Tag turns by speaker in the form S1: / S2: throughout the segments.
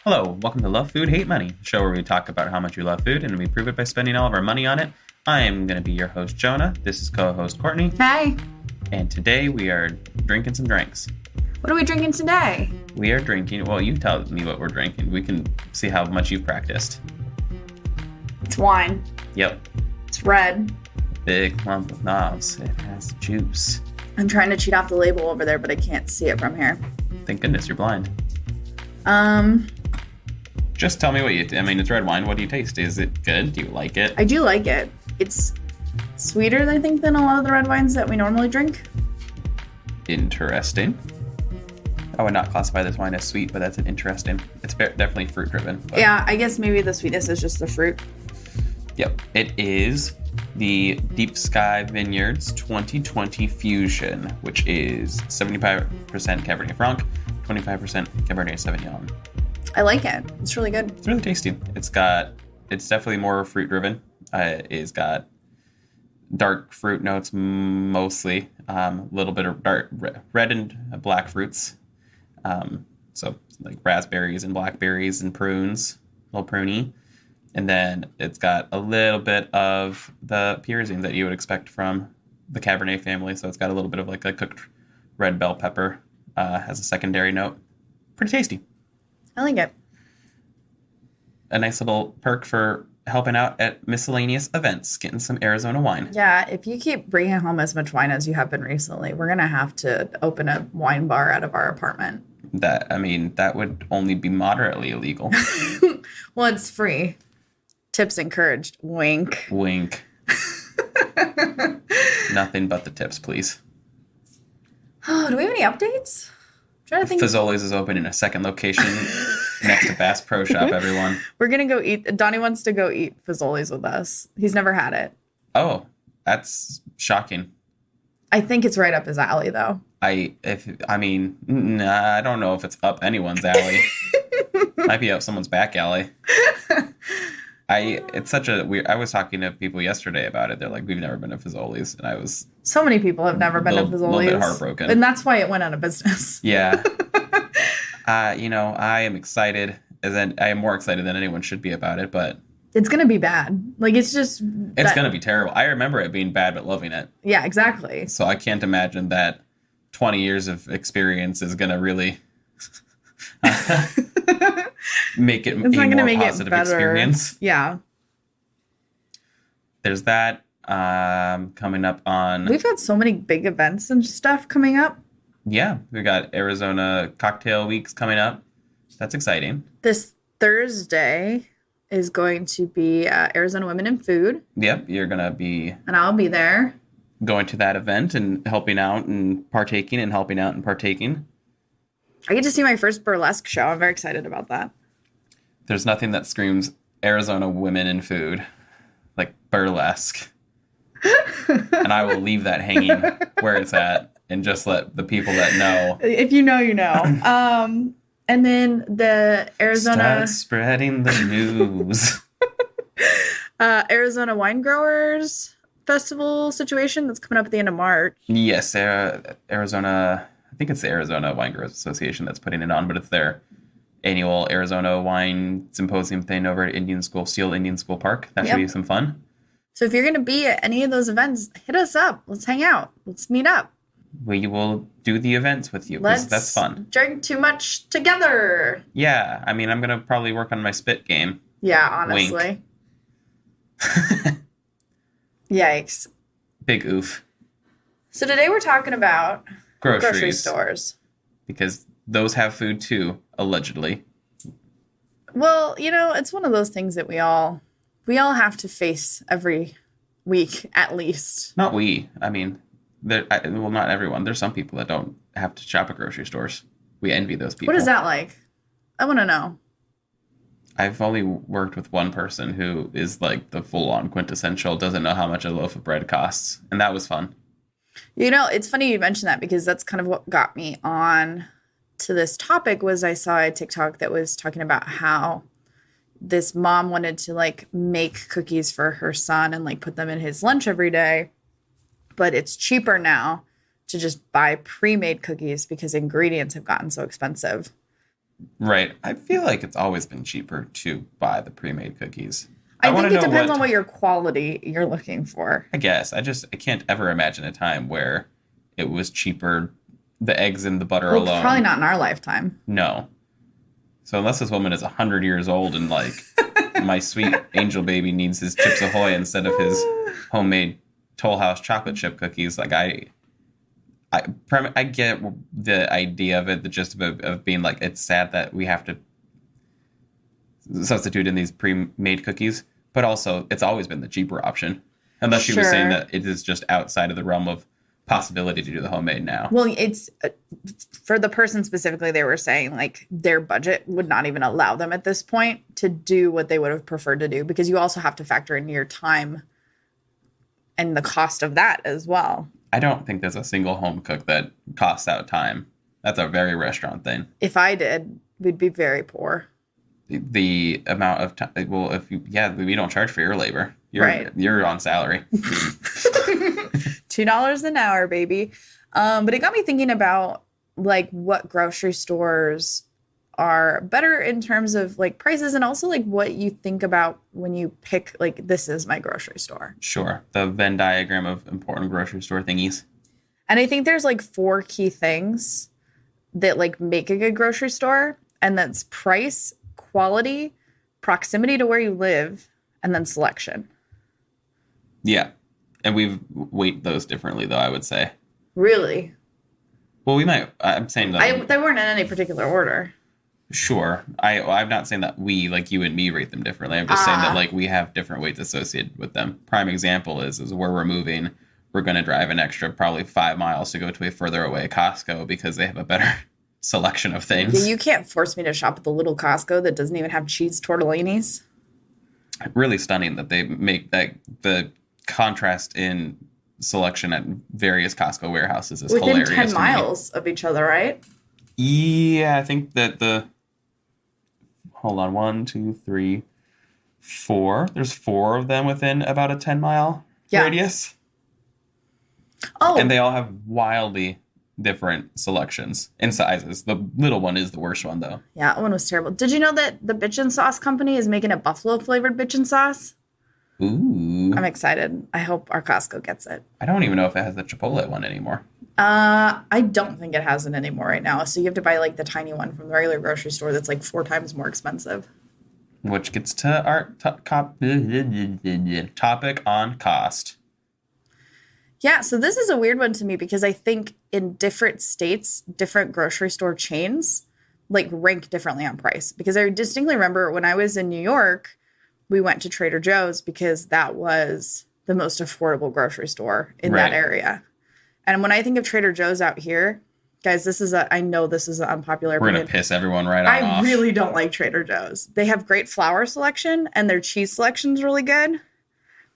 S1: Hello, welcome to Love Food, Hate Money, a show where we talk about how much we love food and we prove it by spending all of our money on it. I am going to be your host, Jonah. This is co-host Courtney.
S2: Hi.
S1: And today we are drinking some drinks.
S2: What are we drinking today?
S1: We are drinking, well, you tell me what we're drinking. We can see how much you've practiced.
S2: It's wine.
S1: Yep.
S2: It's red.
S1: Big lump of knobs. It has juice.
S2: I'm trying to cheat off the label over there, but I can't see it from here.
S1: Thank goodness you're blind. Just tell me what you... I mean, it's red wine. What do you taste? Is it good? Do you like it?
S2: I do like it. It's sweeter, I think, than a lot of the red wines that we normally drink.
S1: Interesting. I would not classify this wine as sweet, but that's an interesting... It's definitely fruit-driven. But...
S2: Yeah, I guess maybe the sweetness is just the fruit.
S1: Yep. It is the Deep Sky Vineyards 2020 Fusion, which is 75% Cabernet Franc, 25% Cabernet Sauvignon.
S2: I like it. It's really good.
S1: It's really tasty. It's definitely more fruit driven. It's got dark fruit notes mostly, a little bit of dark red and black fruits. So like raspberries and blackberries and prunes, a little pruny. And then it's got a little bit of the pyrazine that you would expect from the Cabernet family. So it's got a little bit of like a cooked red bell pepper as a secondary note. Pretty tasty.
S2: I like it.
S1: A nice little perk for helping out at miscellaneous events, getting some Arizona wine.
S2: Yeah, if you keep bringing home as much wine as you have been recently, we're going to have to open a wine bar out of our apartment.
S1: That would only be moderately illegal.
S2: Well, it's free. Tips encouraged. Wink.
S1: Wink. Nothing but the tips, please.
S2: Oh, do we have any updates? I'm trying to think.
S1: Fazoli's is open in a second location next to Bass Pro Shop, everyone.
S2: We're going to go eat. Donnie wants to go eat Fazoli's with us. He's never had it.
S1: Oh, that's shocking.
S2: I think it's right up his alley, though.
S1: I don't know if it's up anyone's alley. Might be up someone's back alley. It's such a weird... I was talking to people yesterday about it. They're like, we've never been to Fazoli's. And I was...
S2: So many people have never been to Fazoli's.
S1: A little bit heartbroken.
S2: And that's why it went out of business.
S1: Yeah. I am excited. I am more excited than anyone should be about it, but...
S2: It's going to be bad. Like, it's just...
S1: It's going to be terrible. I remember it being bad, but loving it.
S2: Yeah, exactly.
S1: So I can't imagine that 20 years of experience is going to really... make it a more positive experience.
S2: Yeah.
S1: There's that coming up on...
S2: We've got so many big events and stuff coming up.
S1: Yeah. We got Arizona Cocktail Weeks coming up. That's exciting.
S2: This Thursday is going to be Arizona Women in Food.
S1: Yep. You're going to be...
S2: And I'll be there.
S1: Going to that event and helping out and partaking and helping out and partaking.
S2: I get to see my first burlesque show. I'm very excited about that.
S1: There's nothing that screams Arizona Women in Food like burlesque. And I will leave that hanging where it's at and just let the people that know.
S2: If you know, you know. And then the Arizona...
S1: Start spreading the news.
S2: Arizona Wine Growers Festival situation that's coming up at the end of March.
S1: Yes, Arizona... I think it's the Arizona Wine Growers Association that's putting it on, but it's their annual Arizona Wine Symposium thing over at Steel Indian School Park. That should be some fun.
S2: So if you're going to be at any of those events, hit us up. Let's hang out. Let's meet up.
S1: We will do the events with you. That's fun.
S2: Drink too much together.
S1: Yeah. I mean, I'm going to probably work on my spit game.
S2: Yeah, honestly. Yikes.
S1: Big oof.
S2: So today we're talking about...
S1: Grocery
S2: stores.
S1: Because those have food too, allegedly.
S2: Well, it's one of those things that we all have to face every week, at least.
S1: Not we. I mean, not everyone. There's some people that don't have to shop at grocery stores. We envy those people.
S2: What is that like? I want to know.
S1: I've only worked with one person who is like the full-on quintessential, doesn't know how much a loaf of bread costs. And that was fun.
S2: It's funny you mention that because that's kind of what got me on to this topic was I saw a TikTok that was talking about how this mom wanted to like make cookies for her son and like put them in his lunch every day. But it's cheaper now to just buy pre-made cookies because ingredients have gotten so expensive.
S1: Right. I feel like it's always been cheaper to buy the pre-made cookies.
S2: I
S1: want
S2: think
S1: to
S2: it
S1: know
S2: depends on what your quality you're looking for.
S1: I guess. I can't ever imagine a time where it was cheaper, the eggs and the butter
S2: Well,
S1: alone.
S2: probably not in our lifetime.
S1: No. So unless this woman is 100 years old and like my sweet angel baby needs his Chips Ahoy instead of his homemade Toll House chocolate chip cookies, like I get the idea of it, the gist of being like, it's sad that we have to substitute in these pre-made cookies, but also it's always been the cheaper option. Unless she was saying that it is just outside of the realm of possibility to do the homemade now.
S2: Well, it's for the person specifically, they were saying like their budget would not even allow them at this point to do what they would have preferred to do, because you also have to factor in your time and the cost of that as well.
S1: I don't think there's a single home cook that costs out time. That's a very restaurant thing.
S2: If I did, we'd be very poor.
S1: The amount of time, well, we don't charge for your labor. You're on salary.
S2: $2 an hour, baby. But it got me thinking about like what grocery stores are better in terms of like prices, and also like what you think about when you pick like, this is my grocery store.
S1: Sure. The Venn diagram of important grocery store thingies.
S2: And I think there's like 4 key things that like make a good grocery store, and that's price, quality, proximity to where you live, and then selection.
S1: Yeah. And we weight those differently, though, I would say.
S2: Really?
S1: Well, I'm saying that.
S2: They weren't in any particular order.
S1: Sure. I'm not saying that we, like you and me, rate them differently. I'm just saying that like we have different weights associated with them. Prime example is where we're moving, we're going to drive an extra probably 5 miles to go to a further away Costco because they have a better selection of things.
S2: Yeah, you can't force me to shop at the little Costco that doesn't even have cheese tortellinis.
S1: Really stunning that they make that the contrast in selection at various Costco warehouses is
S2: within
S1: hilarious.
S2: Within 10 miles of each other, right?
S1: Yeah, I think that hold on, 1, 2, 3, 4. There's 4 of them within about a 10-mile radius.
S2: Oh.
S1: And they all have wildly different selections and sizes. The little one is the worst one, though.
S2: Yeah, that one was terrible. Did you know that the Bitchin' Sauce Company is making a buffalo-flavored Bitchin' Sauce?
S1: Ooh.
S2: I'm excited. I hope our Costco gets it.
S1: I don't even know if it has the Chipotle one anymore.
S2: I don't think it has it anymore right now. So you have to buy like the tiny one from the regular grocery store that's like 4 times more expensive.
S1: Which gets to our topic on cost.
S2: Yeah, so this is a weird one to me because I think in different states, different grocery store chains like rank differently on price. Because I distinctly remember when I was in New York, we went to Trader Joe's because that was the most affordable grocery store in that area. And when I think of Trader Joe's out here, guys, I know this is an unpopular opinion.
S1: We're going to piss everyone right off.
S2: I really don't like Trader Joe's. They have great flour selection and their cheese selection is really good.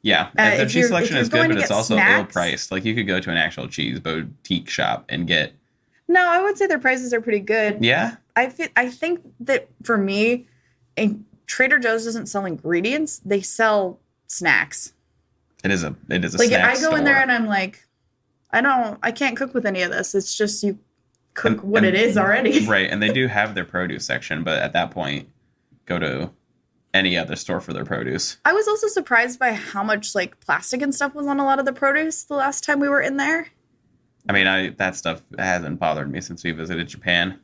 S1: Yeah, their cheese selection is good, but it's also low priced. Like you could go to an actual cheese boutique shop and get.
S2: No, I would say their prices are pretty good.
S1: Yeah,
S2: I think that for me, Trader Joe's doesn't sell ingredients; they sell snacks.
S1: It is a like
S2: snack I go store in there and I'm like, I can't cook with any of this. It's just you cook what it is already.
S1: Right, and they do have their produce section, but at that point, go to any other store for their produce.
S2: I was also surprised by how much like plastic and stuff was on a lot of the produce the last time we were in there.
S1: I mean, that stuff hasn't bothered me since we visited Japan.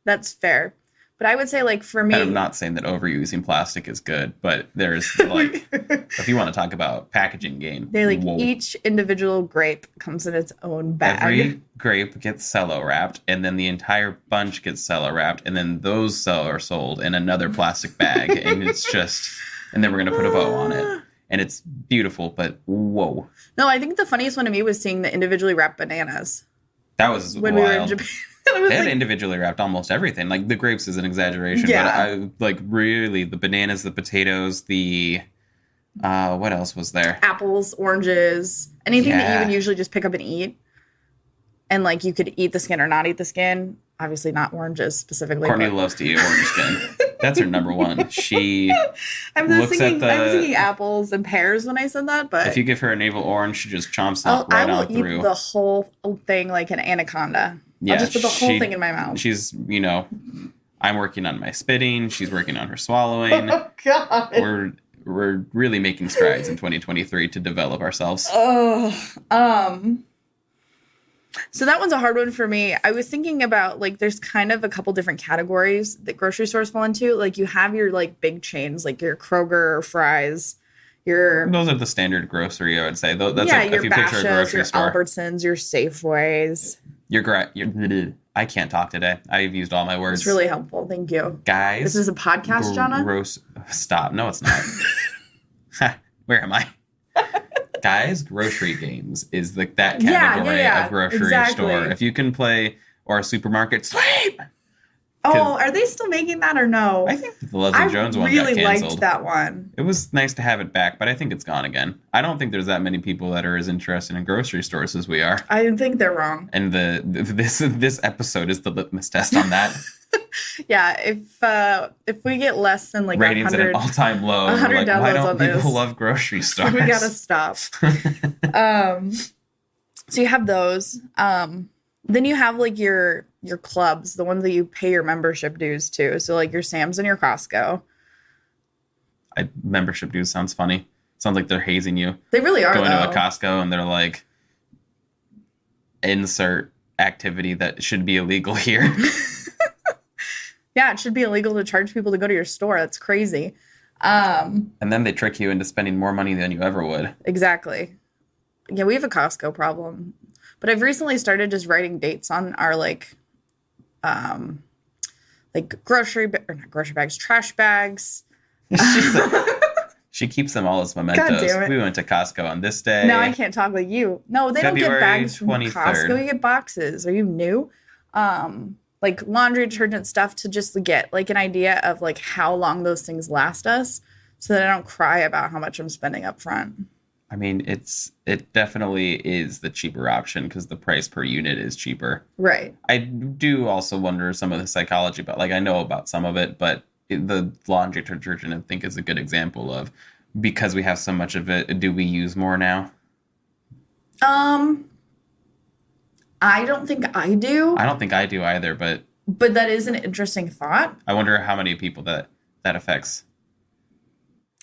S2: That's fair. But I would say, like, for me...
S1: I'm not saying that overusing plastic is good, but there's, like... if you want to talk about packaging game...
S2: They're like, each individual grape comes in its own bag.
S1: Every grape gets cello wrapped, and then the entire bunch gets cello wrapped, and then those cello are sold in another plastic bag, and it's just... And then we're going to put a bow on it. And it's beautiful, but whoa.
S2: No, I think the funniest one to me was seeing the individually wrapped bananas.
S1: That was
S2: when
S1: wild.
S2: We were in Japan.
S1: They had individually wrapped almost everything. Like, the grapes is an exaggeration.
S2: Yeah.
S1: But really, the bananas, the potatoes, the... what else was there?
S2: Apples, oranges, anything that you would usually just pick up and eat. And, like, you could eat the skin or not eat the skin. Obviously not oranges specifically.
S1: Courtney loves to eat orange skin. That's her number one. She
S2: I was thinking apples and pears when I said that, but...
S1: If you give her a navel orange, she just chomps right on through.
S2: I will eat the whole thing like an anaconda.
S1: Yeah,
S2: I'll just put the whole thing in my mouth.
S1: She's, I'm working on my spitting. She's working on her swallowing.
S2: Oh, God.
S1: We're really making strides in 2023 to develop ourselves.
S2: So that one's a hard one for me. I was thinking about, like, there's kind of a couple different categories that grocery stores fall into. Like, you have your, like, big chains, like your Kroger or Fry's.
S1: Those are the standard grocery, I would say. That's
S2: your
S1: if you picture a grocery
S2: your
S1: store.
S2: Albertsons, your Safeways.
S1: I can't talk today. I've used all my words.
S2: It's really helpful. Thank you.
S1: Guys.
S2: This is a podcast, Jonah?
S1: Stop. No, it's not. Where am I? Guys, grocery games is that category of grocery store. If you can play, or a supermarket, sweep!
S2: Oh, are they still making that or no?
S1: I think the Leslie Jones one got canceled.
S2: I really liked that one.
S1: It was nice to have it back, but I think it's gone again. I don't think there's that many people that are as interested in grocery stores as we are.
S2: I think they're wrong.
S1: And this episode is the litmus test on that.
S2: Yeah, if we get less than like
S1: ratings 100, at an all-time low,
S2: 100 downloads
S1: why don't
S2: on
S1: people
S2: this?
S1: Love grocery stores?
S2: We gotta stop. So you have those. Then you have like your clubs, the ones that you pay your membership dues to. So like your Sam's and your Costco.
S1: Membership dues sounds funny. Sounds like they're hazing you.
S2: They really are.
S1: Going to a Costco and they're like, insert activity that should be illegal here.
S2: Yeah, it should be illegal to charge people to go to your store. That's crazy.
S1: And then they trick you into spending more money than you ever would.
S2: Exactly. Yeah, we have a Costco problem. But I've recently started just writing dates on our not grocery bags, trash bags.
S1: She keeps them all as mementos.
S2: God damn it.
S1: We went to Costco on this day.
S2: No, I can't talk like you. No, they
S1: February
S2: don't get bags from
S1: 23rd.
S2: Costco. You get boxes. Are you new? Like laundry detergent stuff to just get like an idea of like how long those things last us so that I don't cry about how much I'm spending up front.
S1: I mean, it definitely is the cheaper option because the price per unit is cheaper.
S2: Right.
S1: I do also wonder some of the psychology, but like I know about some of it, but the laundry detergent I think is a good example of because we have so much of it. Do we use more now?
S2: I don't think I do.
S1: I don't think I do either, but
S2: that is an interesting thought.
S1: I wonder how many people that affects.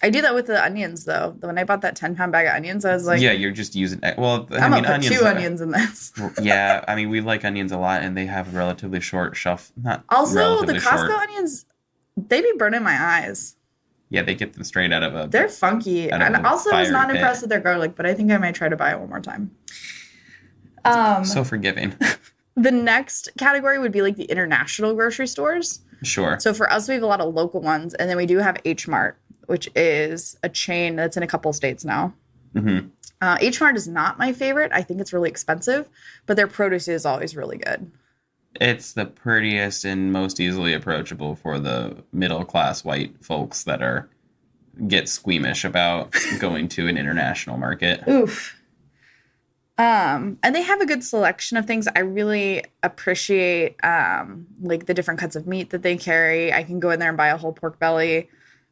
S2: I do that with the onions, though. When I bought that 10-pound bag of onions, I was like...
S1: Yeah, you're just using... Well,
S2: I'm going to put 2 onions in this.
S1: Yeah, I mean, we like onions a lot, and they have a relatively short shelf...
S2: Also, the Costco onions, they be burning my eyes.
S1: Yeah, they get them straight out of a...
S2: They're funky. And also, I was not impressed with their garlic, but I think I might try to buy it one more time.
S1: So forgiving.
S2: The next category would be like the international grocery stores.
S1: Sure.
S2: So for us, we have a lot of local ones, and then we do have H Mart, which is a chain that's in a couple states now.
S1: Mm-hmm.
S2: H Mart is not my favorite. I think it's really expensive, but their produce is always really good.
S1: It's the prettiest and most easily approachable for the middle-class white folks that get squeamish about going to an international market.
S2: Oof. And they have a good selection of things. I really appreciate like the different cuts of meat that they carry. I can go in there and buy a whole pork belly,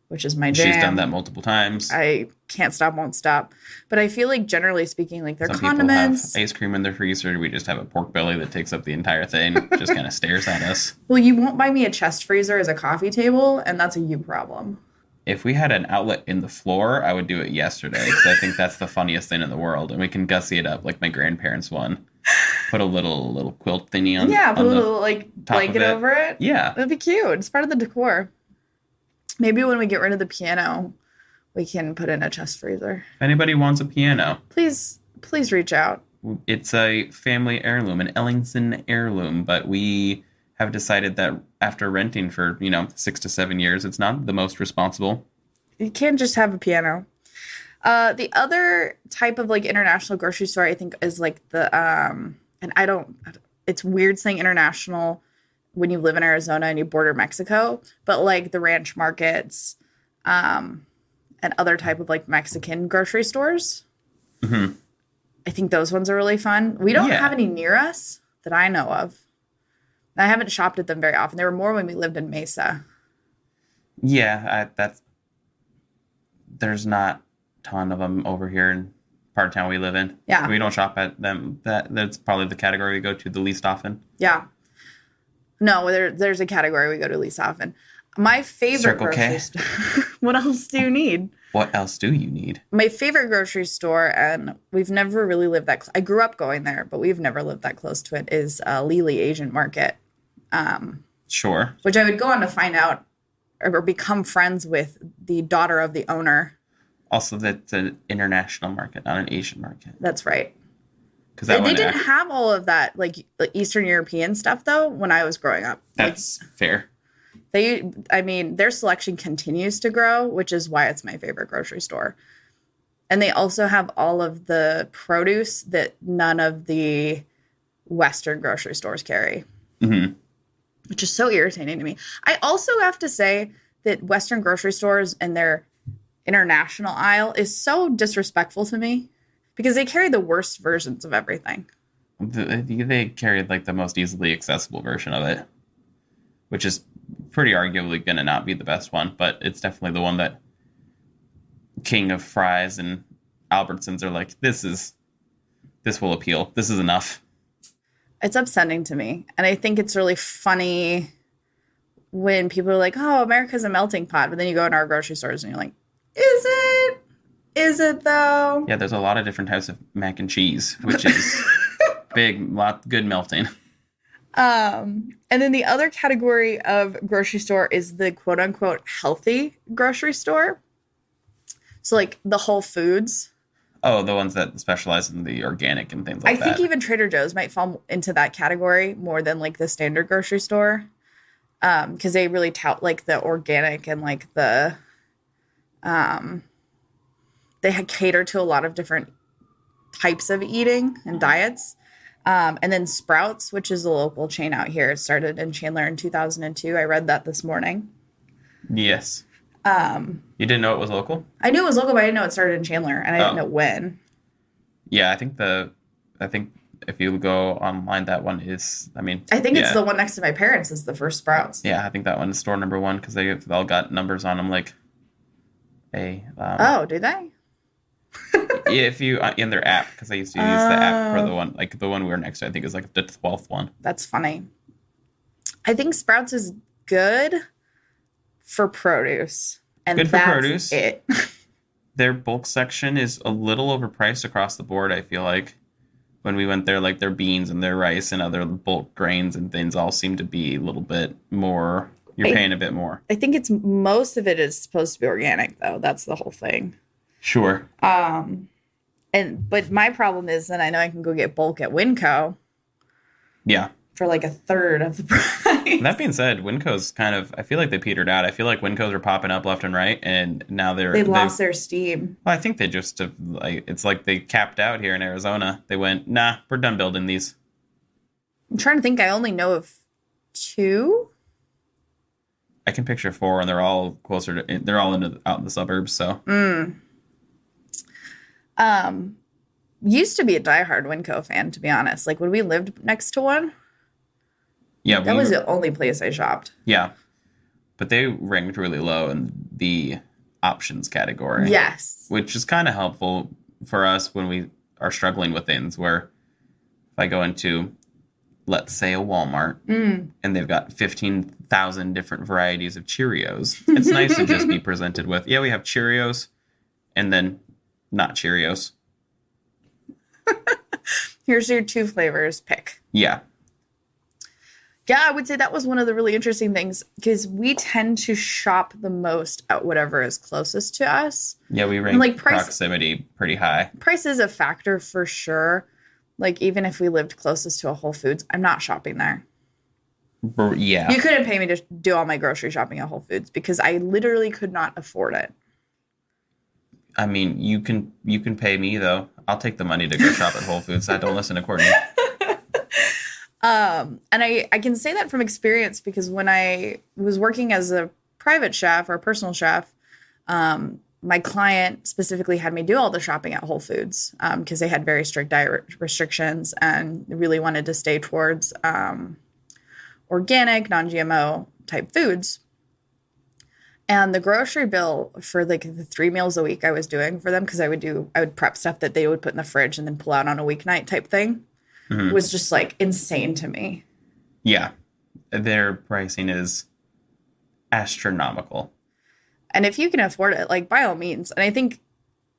S2: which is my jam.
S1: She's done that multiple times.
S2: I can't stop, won't stop. But I feel like generally speaking, like their
S1: Some
S2: condiments.
S1: People have ice cream in their freezer. We just have a pork belly that takes up the entire thing. Just kind of stares at us.
S2: Well, you won't buy me a chest freezer as a coffee table, and that's a you problem.
S1: If we had an outlet in the floor, I would do it yesterday because I think that's the funniest thing in the world. And we can gussy it up like my grandparents' one. Put a little quilt thingy on.
S2: Yeah, put a little like blanket over it.
S1: Yeah,
S2: that'd be cute. It's part of the decor. Maybe when we get rid of the piano, we can put in a chest freezer.
S1: If anybody wants a piano,
S2: please reach out.
S1: It's a family heirloom, an Ellingson heirloom, but we have decided that after renting for 6 to 7 years, it's not the most responsible.
S2: You can't just have a piano. The other type of like international grocery store, I think, is like the it's weird saying international when you live in Arizona and you border Mexico, but like the ranch markets, and other type of like Mexican grocery stores.
S1: Mm-hmm.
S2: I think those ones are really fun. We don't have any near us that I know of. I haven't shopped at them very often. There were more when we lived in Mesa.
S1: Yeah, there's not a ton of them over here in part of town we live in.
S2: Yeah.
S1: We don't shop at them. That's probably the category we go to the least often.
S2: Yeah. No, there's a category we go to least often. My favorite
S1: Circle
S2: grocery
S1: K.
S2: store. What else do you need?
S1: What else do you need?
S2: My favorite grocery store, and we've never really lived that I grew up going there, but we've never lived that close to it, is Lely Asian Market.
S1: Sure.
S2: Which I would go on to find out or become friends with the daughter of the owner.
S1: Also, that's an international market, not an Asian market.
S2: That's right.
S1: Because
S2: they didn't have all of that, like Eastern European stuff, though, when I was growing up.
S1: That's fair.
S2: Their selection continues to grow, which is why it's my favorite grocery store. And they also have all of the produce that none of the Western grocery stores carry, which is so irritating to me. I also have to say that Western grocery stores and their international aisle is so disrespectful to me because they carry the worst versions of everything.
S1: They carried like the most easily accessible version of it, which is pretty arguably going to not be the best one, but it's definitely the one that King of Fries and Albertsons are like, this will appeal. This is enough.
S2: It's upsetting to me. And I think it's really funny when people are like, oh, America's a melting pot. But then you go in our grocery stores and you're like, is it? Is it though?
S1: Yeah, there's a lot of different types of mac and cheese, which is good melting.
S2: And then the other category of grocery store is the quote unquote healthy grocery store. So like the Whole Foods.
S1: Oh, the ones that specialize in the organic and things like that.
S2: I think even Trader Joe's might fall into that category more than like the standard grocery store. Because they really tout like the organic and like the they cater to a lot of different types of eating and diets. And then Sprouts, which is a local chain out here. It started in Chandler in 2002. I read that this morning.
S1: Yes. You didn't know it was local?
S2: I knew it was local, but I didn't know it started in Chandler, and I didn't know when.
S1: Yeah, I think if you go online, that one is,
S2: it's the one next to my parents is the first Sprouts.
S1: Yeah, I think that one is store number one because they've all got numbers on them like a...
S2: do they?
S1: If you, in their app, because I used to use the app for the one we were next to, I think is like the 12th one.
S2: That's funny. I think Sprouts is good for produce. And
S1: good for produce.
S2: It.
S1: Their bulk section is a little overpriced across the board, I feel like. When we went there, like their beans and their rice and other bulk grains and things all seem to be a little bit more, you're paying a bit more.
S2: I think most of it is supposed to be organic, though. That's the whole thing.
S1: Sure.
S2: But my problem is that I know I can go get bulk at Winco.
S1: Yeah.
S2: For like a third of the price.
S1: That being said, Winco's I feel like they petered out. I feel like Winco's are popping up left and right, and now they've
S2: lost their steam.
S1: Well, I think they just it's like they capped out here in Arizona. They went, nah, we're done building these.
S2: I'm trying to think. I only know of 2.
S1: I can picture 4, and they're all out in the suburbs. So.
S2: Used to be a diehard Winco fan, to be honest. Like when we lived next to one.
S1: Yeah,
S2: that was the only place I shopped.
S1: Yeah, but they ranked really low in the options category.
S2: Yes,
S1: which is kind of helpful for us when we are struggling with things. Where if I go into, let's say, a Walmart, and they've got 15,000 different varieties of Cheerios, it's nice to just be presented with, we have Cheerios, and then not Cheerios.
S2: Here's your 2 flavors. Pick.
S1: Yeah.
S2: Yeah, I would say that was one of the really interesting things because we tend to shop the most at whatever is closest to us.
S1: Yeah, we rank proximity pretty high.
S2: Price is a factor for sure. Like even if we lived closest to a Whole Foods, I'm not shopping there.
S1: Yeah.
S2: You couldn't pay me to do all my grocery shopping at Whole Foods because I literally could not afford it.
S1: I mean, you can pay me though. I'll take the money to go shop at Whole Foods. I don't listen to Courtney.
S2: And I can say that from experience because when I was working as a private chef or a personal chef, my client specifically had me do all the shopping at Whole Foods because they had very strict diet restrictions and really wanted to stay towards organic, non-GMO type foods. And the grocery bill for like the 3 meals a week I was doing for them, because I would prep stuff that they would put in the fridge and then pull out on a weeknight type thing, was just like insane to me.
S1: Yeah. Their pricing is astronomical.
S2: And if you can afford it, like by all means. And I think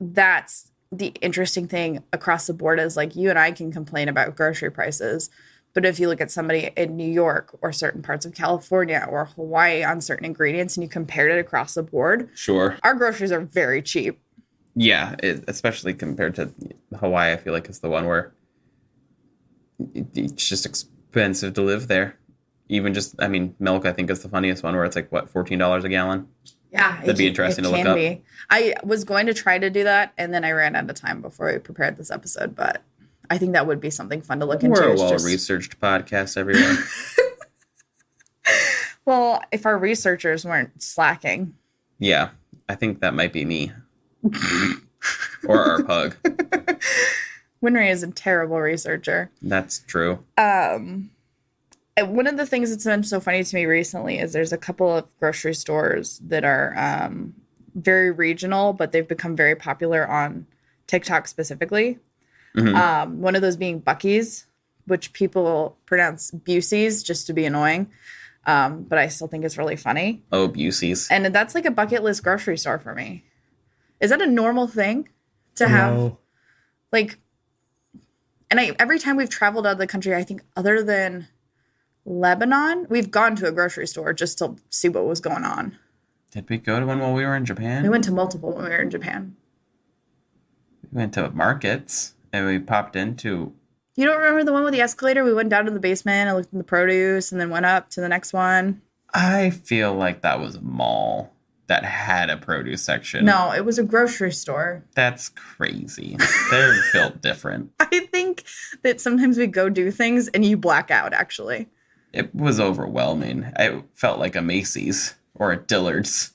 S2: that's the interesting thing across the board is like you and I can complain about grocery prices. But if you look at somebody in New York or certain parts of California or Hawaii on certain ingredients and you compared it across the board,
S1: sure,
S2: our groceries are very cheap.
S1: Yeah, especially compared to Hawaii, I feel like it's the one where it's just expensive to live there. Even just, I mean, milk, I think is the funniest one where it's like, what, $14 a gallon?
S2: Yeah.
S1: That'd be interesting to look up.
S2: I was going to try to do that, and then I ran out of time before we prepared this episode, but I think that would be something fun to look into.
S1: We're a well-researched podcast, everyone.
S2: Well, if our researchers weren't slacking.
S1: Yeah, I think that might be me. Or our pug.
S2: Winry is a terrible researcher.
S1: That's true.
S2: One of the things that's been so funny to me recently is there's a couple of grocery stores that are very regional, but they've become very popular on TikTok specifically. Mm-hmm. One of those being Buc-ee's, which people pronounce Busey's just to be annoying. But I still think it's really funny.
S1: Oh, Busey's.
S2: And that's like a bucket list grocery store for me. Is that a normal thing to have? Like, and every time we've traveled out of the country, I think other than Lebanon, we've gone to a grocery store just to see what was going on.
S1: Did we go to one while we were in Japan?
S2: We went to multiple when we were in Japan.
S1: We went to markets and we popped into...
S2: You don't remember the one with the escalator? We went down to the basement and looked in the produce and then went up to the next one.
S1: I feel like that was a mall that had a produce section.
S2: No, it was a grocery store.
S1: That's crazy. They're built different.
S2: I think that sometimes we go do things and you black out, actually.
S1: It was overwhelming. It felt like a Macy's or a Dillard's.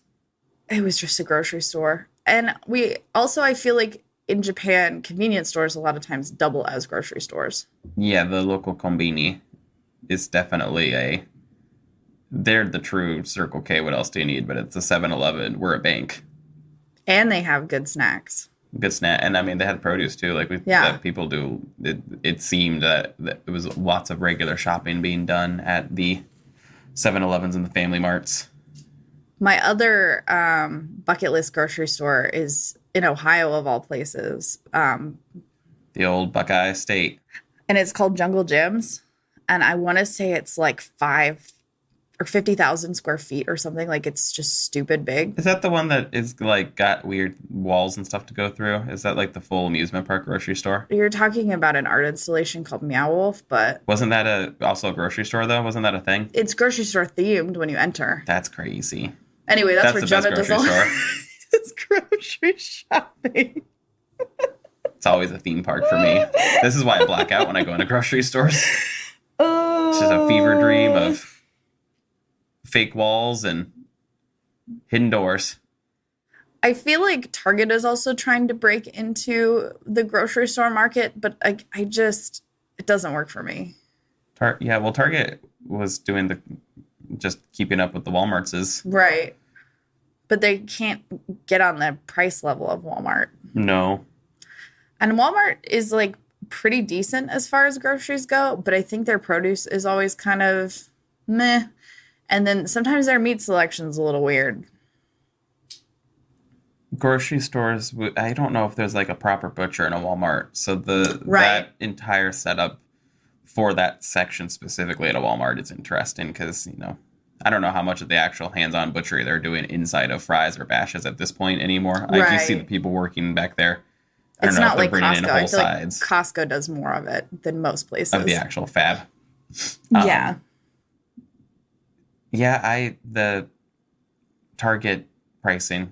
S2: It was just a grocery store. And we also, I feel like in Japan, convenience stores a lot of times double as grocery stores.
S1: Yeah, the local kombini is definitely they're the true Circle K. What else do you need? But it's a 7-Eleven. We're a bank.
S2: And they have good snacks.
S1: Good snack. And I mean, they had produce too. Like that people do. It seemed that it was lots of regular shopping being done at the 7-Elevens and the Family Marts.
S2: My other bucket list grocery store is in Ohio, of all places.
S1: The old Buckeye State.
S2: And it's called Jungle Gyms. And I want to say it's like 5 or 50,000 square feet or something. Like, it's just stupid big.
S1: Is that the one that is like got weird walls and stuff to go through? Is that like the full amusement park grocery store?
S2: You're talking about an art installation called Meow Wolf, but...
S1: Wasn't that also a grocery store, though? Wasn't that a thing?
S2: It's grocery store themed when you enter.
S1: That's crazy.
S2: Anyway, that's where Jonah does all his grocery shopping.
S1: It's always a theme park for me. This is why I black out when I go into grocery stores. Oh. It's just a fever dream of fake walls and hidden doors.
S2: I feel like Target is also trying to break into the grocery store market, but I just, it doesn't work for me.
S1: Target was doing just keeping up with the Walmarts.
S2: Right. But they can't get on the price level of Walmart.
S1: No.
S2: And Walmart is like pretty decent as far as groceries go, but I think their produce is always kind of meh. And then sometimes their meat selection is a little weird.
S1: Grocery stores, I don't know if there's like a proper butcher in a Walmart. So
S2: right.
S1: That entire setup for that section specifically at a Walmart is interesting because, I don't know how much of the actual hands-on butchery they're doing inside of fries or bashes at this point anymore. Right. I do see the people working back there.
S2: It's not like Costco. I feel like Costco does more of it than most places.
S1: Of the actual fab.
S2: Yeah.
S1: Yeah, the Target pricing,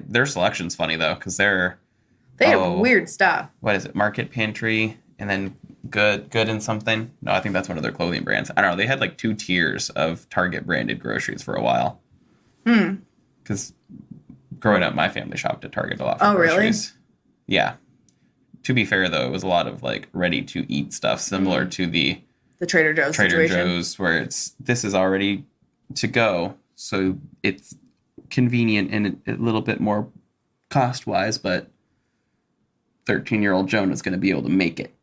S1: their selection's funny though, because they have
S2: weird stuff.
S1: What is it? Market Pantry, and then Good and something. No, I think that's one of their clothing brands. I don't know. They had like 2 tiers of Target branded groceries for a while. Because growing up, my family shopped at Target a lot for groceries. Really? Yeah. To be fair though, it was a lot of like ready to eat stuff, similar to the
S2: Trader Joe's
S1: Trader
S2: situation.
S1: Joe's, where this is already to go, so it's convenient and a little bit more cost-wise, but 13-year-old Jonah's going to be able to make it.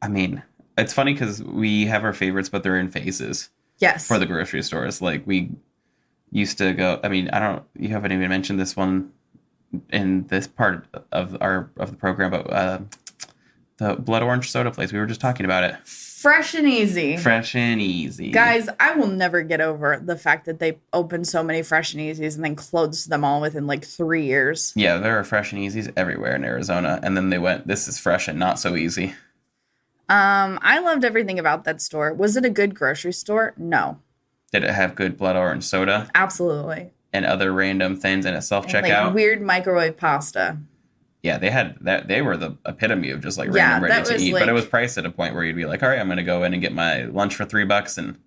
S1: I mean, it's funny because we have our favorites, but they're in phases.
S2: Yes.
S1: For the grocery stores. Like, we used to go, I mean, you haven't even mentioned this one in this part of the program, but the blood orange soda place, we were just talking about it.
S2: Fresh and easy.
S1: Fresh and easy.
S2: Guys, I will never get over the fact that they opened so many fresh and easies and then closed them all within like 3 years.
S1: Yeah, there are fresh and easies everywhere in Arizona. And then they went, this is fresh and not so easy.
S2: I loved everything about that store. Was it a good grocery store? No.
S1: Did it have good blood orange soda?
S2: Absolutely.
S1: And other random things in a self-checkout?
S2: Like weird microwave pasta.
S1: Yeah, they had that. They were the epitome of just like random ready to eat. But it was priced at a point where you'd be like, all right, I'm going to go in and get my lunch for $3 and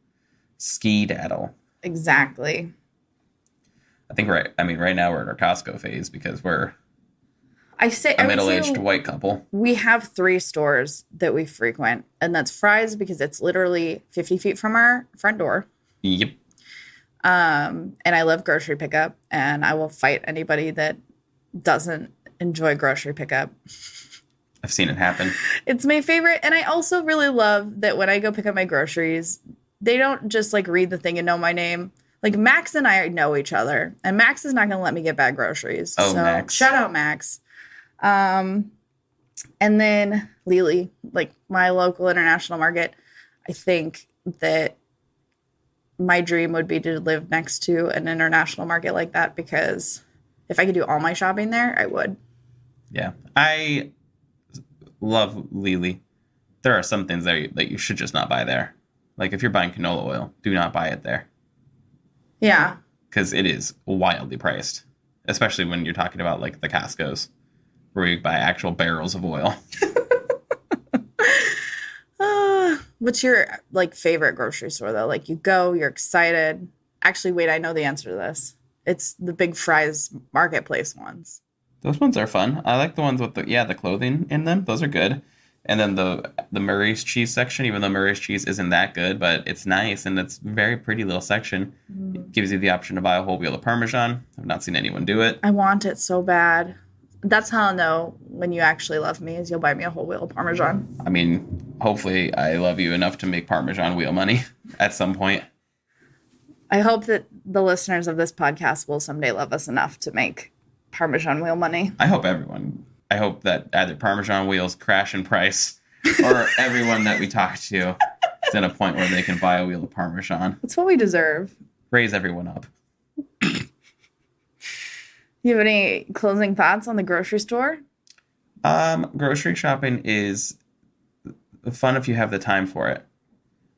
S1: ski-daddle.
S2: Exactly.
S1: I think right now we're in our Costco phase because we're
S2: a
S1: middle-aged white couple.
S2: We have 3 stores that we frequent, and that's Fry's because it's literally 50 feet from our front door.
S1: Yep.
S2: And I love grocery pickup, and I will fight anybody that doesn't enjoy grocery pickup.
S1: I've seen it happen.
S2: It's my favorite, and I also really love that when I go pick up my groceries, they don't just like read the thing and know my name. Like Max and I know each other, and Max is not going to let me get bad groceries.
S1: Oh,
S2: so
S1: Max.
S2: Shout out Max. And then Lily, like my local international market. I think that my dream would be to live next to an international market like that because if I could do all my shopping there, I would.
S1: Yeah. I love Lily. There are some things there that you should just not buy there. Like if you're buying canola oil, do not buy it there.
S2: Yeah.
S1: Because it is wildly priced, especially when you're talking about like the Costco's where you buy actual barrels of oil.
S2: What's your like favorite grocery store though? Like you go, you're excited. Actually, wait, I know the answer to this. It's the big Fry's marketplace ones.
S1: Those ones are fun. I like the ones with the clothing in them. Those are good. And then the Murray's cheese section, even though Murray's cheese isn't that good, but it's nice and it's a very pretty little section. It gives you the option to buy a whole wheel of Parmesan. I've not seen anyone do it.
S2: I want it so bad. That's how I'll know when you actually love me is you'll buy me a whole wheel of Parmesan.
S1: I mean, hopefully I love you enough to make Parmesan wheel money at some point.
S2: I hope that the listeners of this podcast will someday love us enough to make Parmesan wheel money.
S1: I hope that either Parmesan wheels crash in price or everyone that we talk to is in a point where they can buy a wheel of Parmesan.
S2: That's what we deserve.
S1: Raise everyone up.
S2: You have any closing thoughts on the grocery store?
S1: Grocery shopping is fun if you have the time for it.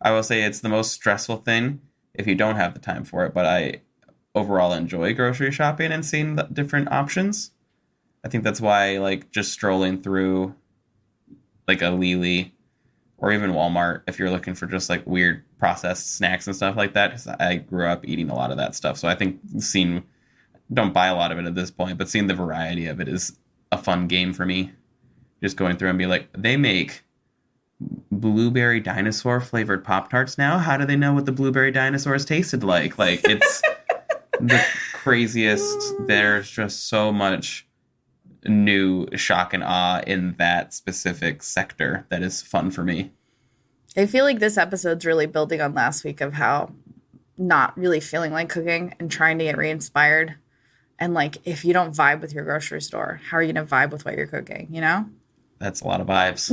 S1: I will say it's the most stressful thing if you don't have the time for it, but I overall enjoy grocery shopping and seeing the different options. I think that's why like just strolling through like a Lily or even Walmart if you're looking for just like weird processed snacks and stuff like that, because I grew up eating a lot of that stuff. So I think don't buy a lot of it at this point, but seeing the variety of it is a fun game for me. Just going through and be like, they make blueberry dinosaur flavored Pop-Tarts now? How do they know what the blueberry dinosaurs tasted like? Like, it's the craziest. There's just so much new shock and awe in that specific sector that is fun for me.
S2: I feel like this episode's really building on last week of how not really feeling like cooking and trying to get re-inspired. And like, if you don't vibe with your grocery store, how are you going to vibe with what you're cooking, you know?
S1: That's a lot of vibes.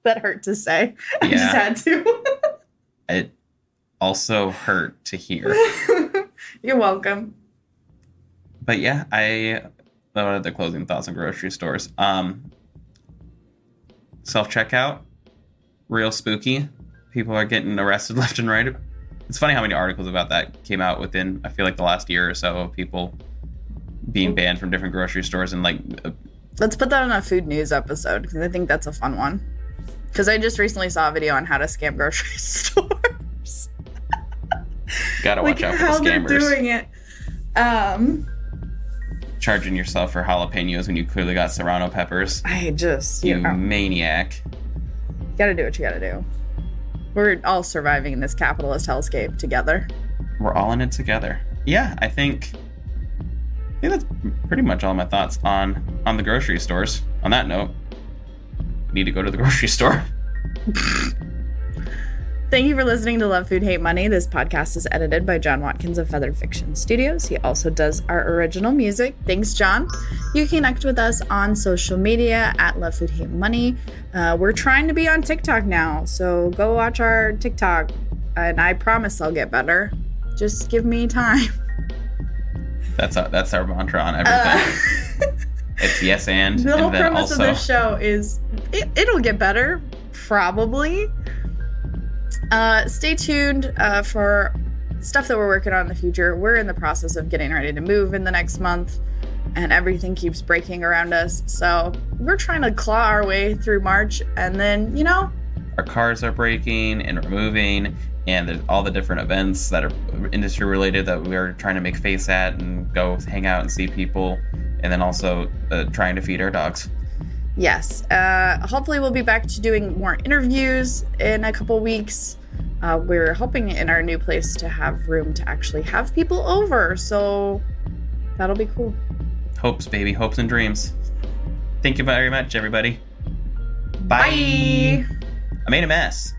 S2: That hurt to say. I
S1: Yeah.
S2: just had to.
S1: It also hurt to hear.
S2: You're welcome.
S1: But yeah, what are the closing thoughts on grocery stores? Self-checkout, real spooky. People are getting arrested left and right. It's funny how many articles about that came out within, I feel like, the last year or so of people being banned from different grocery stores and like...
S2: Let's put that on a food news episode because I think that's a fun one. Because I just recently saw a video on how to scam grocery stores.
S1: Gotta watch out for the scammers.
S2: They're doing it.
S1: Charging yourself for jalapenos when you clearly got serrano peppers.
S2: I just...
S1: You maniac.
S2: Gotta do what you gotta do. We're all surviving in this capitalist hellscape together.
S1: We're all in it together. Yeah, I think that's pretty much all my thoughts on the grocery stores. On that note, we need to go to the grocery store.
S2: Thank you for listening to Love Food, Hate Money. This podcast is edited by John Watkins of Feathered Fiction Studios. He also does our original music. Thanks, John. You can connect with us on social media at Love Food, Hate Money. We're trying to be on TikTok now, so go watch our TikTok, and I promise I'll get better. Just give me time.
S1: That's our mantra on everything. It's yes and.
S2: The whole premise
S1: also...
S2: of this show is it'll get better, probably. Stay tuned for stuff that we're working on in the future. We're in the process of getting ready to move in the next month, and everything keeps breaking around us. So we're trying to claw our way through March, and then,
S1: our cars are breaking and we're moving, and there's all the different events that are industry related that we're trying to make face at and go hang out and see people, and then also trying to feed our dogs.
S2: Yes. Hopefully we'll be back to doing more interviews in a couple weeks. We're hoping in our new place to have room to actually have people over, so that'll be cool.
S1: Hopes, baby. Hopes and dreams. Thank you very much, everybody.
S2: Bye.
S1: I made a mess.